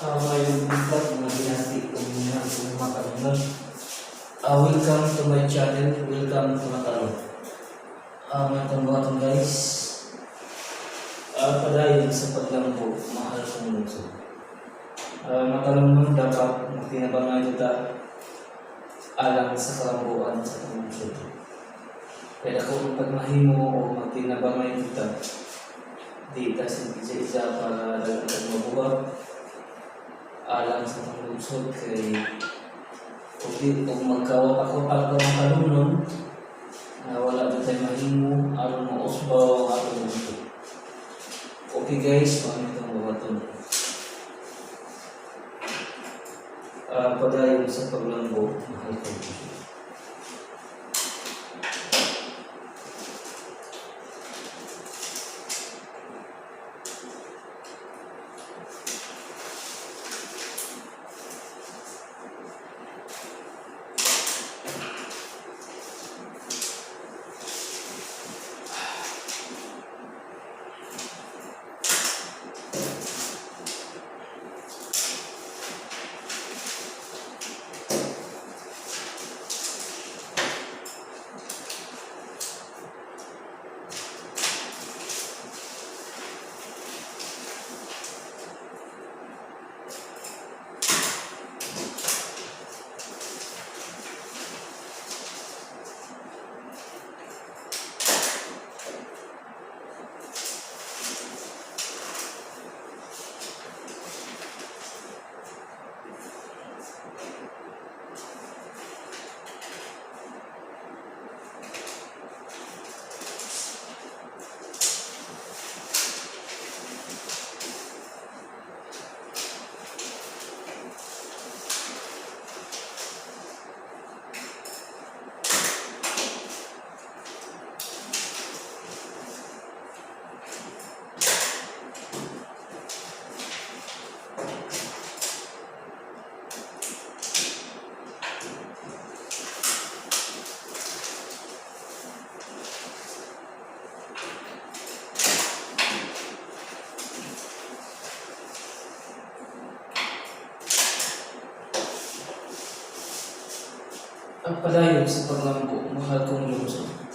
Ngayong vlog, mga binati ko muna kung makalunod. Welcome to my channel, welcome to Matalon. May tambuhatong guys. Padayon sa paglambo, mahal kong lungsod. Matalon mo dapat magtinabangan kita alang sa kalambuan sa lungsod. Kaya kung pagmahimo o magtinabangan kita, di kasi isa-isa para dagat mabuhat alang sa panglungsod kay kung magkawapak-wapak ng kanunon na wala ba tayo mahimo aron mo usbaw ang atong lungsod. Okay guys, paano itong babaton? Padayon sa paglambo, mahal ko. Padayon sa paglambo, mahal kong lungsod.